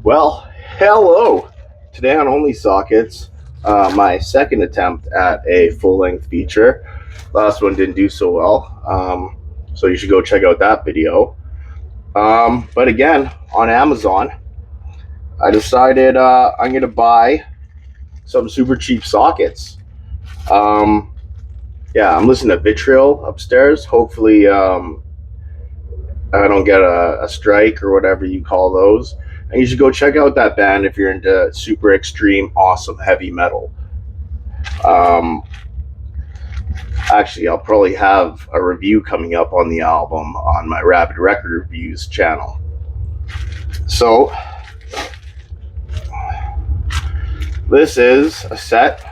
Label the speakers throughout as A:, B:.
A: Well, hello. Today on Only Sockets, my second attempt at a full-length feature. Last one didn't do so well, so you should go check out that video. But again, on Amazon, I decided I'm going to buy some super cheap sockets. Yeah, I'm listening to Vitriol upstairs. Hopefully, I don't get a strike or whatever you call those. And you should go check out that band if you're into super extreme, awesome heavy metal. Actually, I'll probably have a review coming up on the album on my Rapid Record Reviews channel. So, this is a set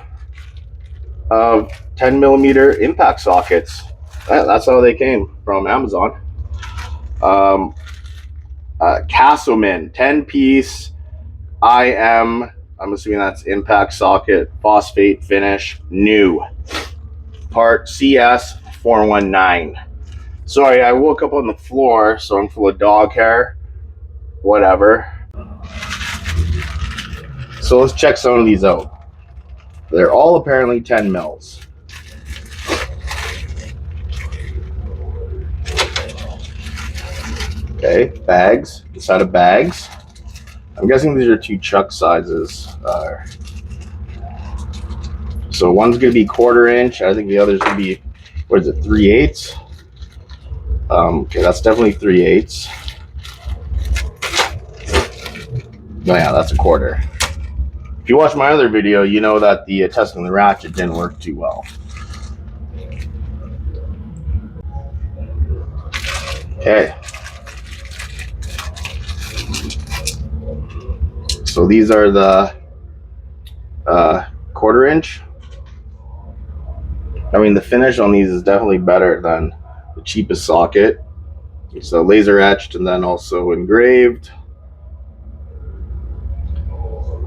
A: of 10mm impact sockets. That's how they came from Amazon. Castleman 10-piece I'm assuming that's impact socket, phosphate finish, new. Part CS419. Sorry, I woke up on the floor, so I'm full of dog hair. Whatever. So let's check some of these out. They're all apparently 10 mils. Okay, bags, inside of bags. I'm guessing these are two chuck sizes. So one's going to be 1/4 inch. I think the other's going to be, what is it, 3/8? Okay, that's definitely 3/8. Oh yeah, that's a 1/4. If you watch my other video, you know that the testing the ratchet didn't work too well. Okay. So these are the 1/4 inch. I mean, the finish on these is definitely better than the cheapest socket. It's laser etched and then also engraved.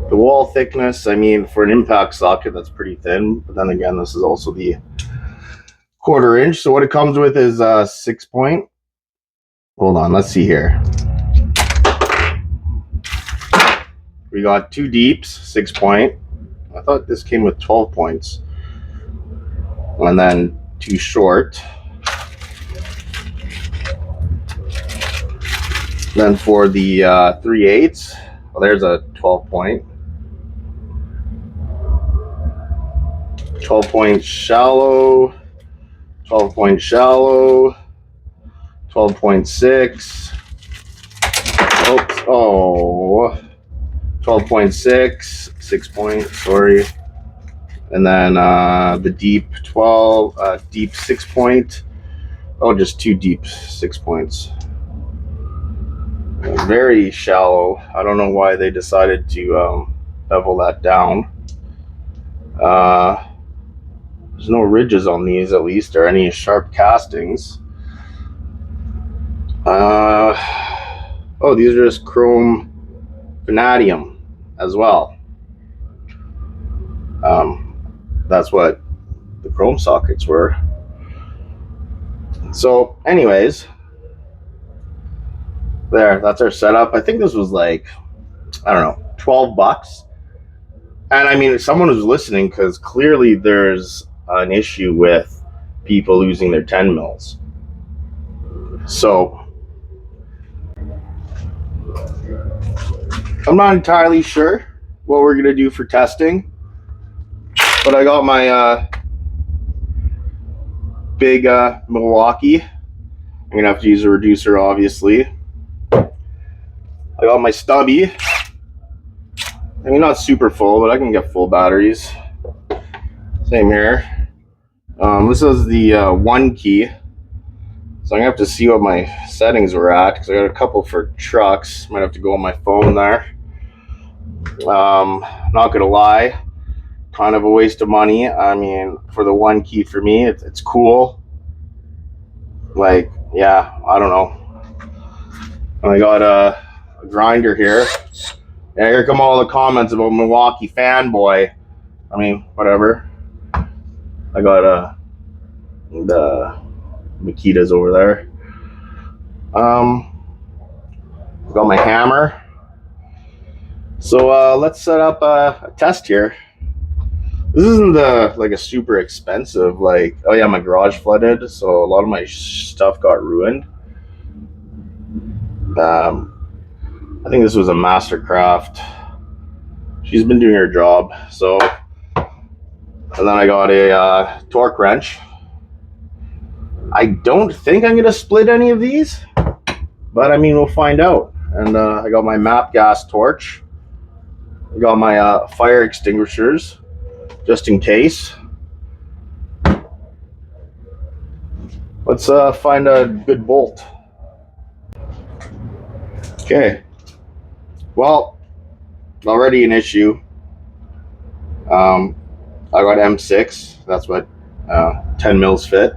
A: The wall thickness, I mean, for an impact socket, that's pretty thin. But then again, this is also the 1/4 inch. So what it comes with is 6-point. Hold on, let's see here. We got 2 deeps, 6-point. I thought this came with 12 points. And then 2 short. Then for the 3/8, well, there's a 12-point. 12-point shallow, 12-point shallow, 12.6. Oops, oh. 12.6, 6-point, sorry. And then the deep 12, deep 6-point. Oh, just 2 deep 6-points. Very shallow. I don't know why they decided to bevel that down. There's no ridges on these, at least, or any sharp castings. Oh, these are just chrome vanadium as well. That's what the chrome sockets were. So anyways, that's our setup. I think this was like, I don't know, $12. And I mean, if someone who's listening, because clearly there's an issue with people losing their 10 mils. So I'm not entirely sure what we're gonna do for testing, but I got my big Milwaukee. I'm gonna have to use a reducer, obviously. I got my stubby. I mean, not super full, but I can get full batteries. Same here. This is the 1 key. So I'm gonna have to see what my settings were at, because I got a couple for trucks. Might have to go on my phone there. Not gonna lie, kind of a waste of money. I mean, for the 1 key for me, it's cool. Like, yeah, I don't know. And I got a grinder here. Yeah, here come all the comments about Milwaukee fanboy. I mean, whatever. I got the Makitas over there. Got my hammer. So let's set up a test here. This isn't like a super expensive, like, oh yeah, my garage flooded, so a lot of my stuff got ruined. I think this was a Mastercraft. She's been doing her job. So, and then I got a torque wrench. I don't think I'm gonna split any of these, but I mean we'll find out. And I got my MAP gas torch. I got my fire extinguishers just in case. Let's find a good bolt. Okay. Well, already an issue. I got M6. That's what 10 mils fit.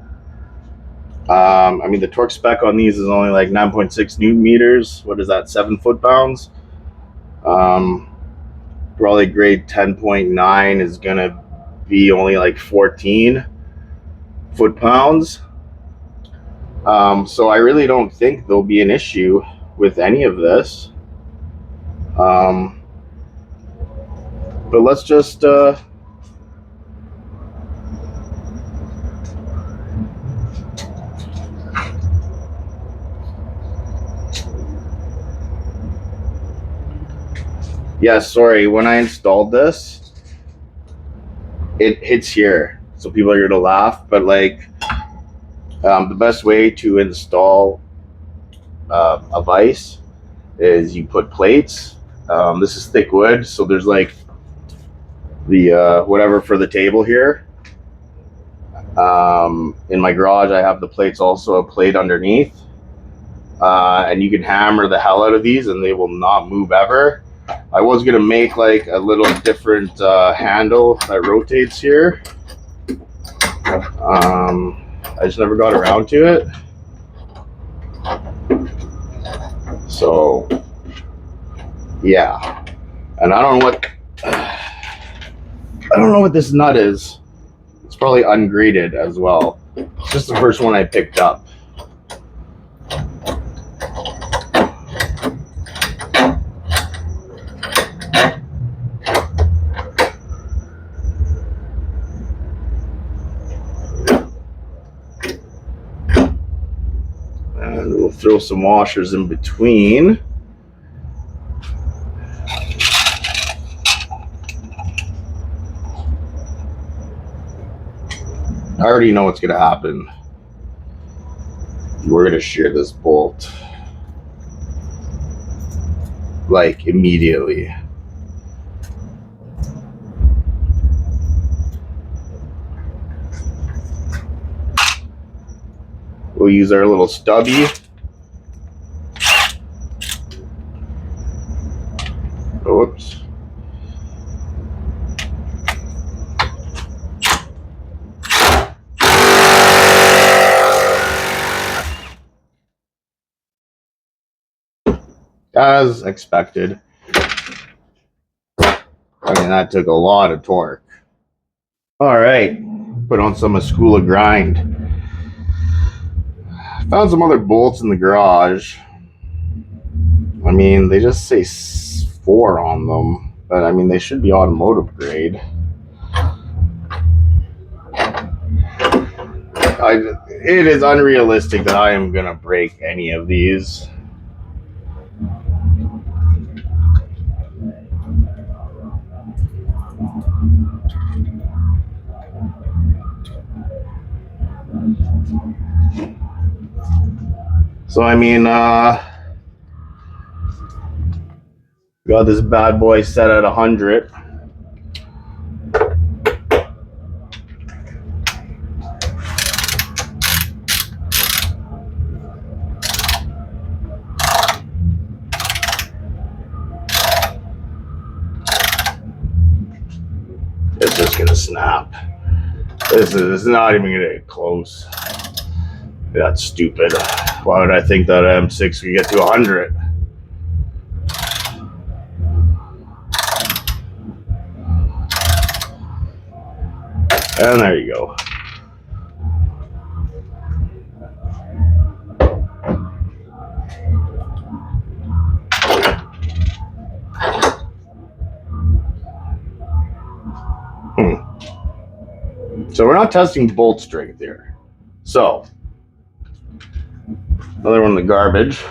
A: I mean, the torque spec on these is only like 9.6 newton meters. What is that? 7 foot-pounds. Probably grade 10.9 is gonna be only like 14 foot-pounds. So I really don't think there'll be an issue with any of this. But let's just yeah, sorry, when I installed this, it hits here. So people are gonna laugh, but like the best way to install a vise is you put plates. This is thick wood, so there's like the whatever for the table here. In my garage, I have the plates, also a plate underneath, and you can hammer the hell out of these, and they will not move ever. I was gonna make like a little different handle that rotates here. I just never got around to it. So yeah, and I don't know what this nut is. It's probably ungraded as well. It's just the first one I picked up. And we'll throw some washers in between. I already know what's going to happen. We're going to shear this bolt like immediately. We'll use our little stubby. Oops. As expected. I mean, that took a lot of torque. All right, put on some Escula grind. Found some other bolts in the garage. I mean, they just say 4 on them, but I mean, they should be automotive grade. It is unrealistic that I am gonna break any of these. So I mean, got this bad boy set at 100. It's just gonna snap. This is not even gonna get close. That's stupid. Why would I think that M6 could get to 100? And there you go. So we're not testing bolt strength here. So another one of the garbage.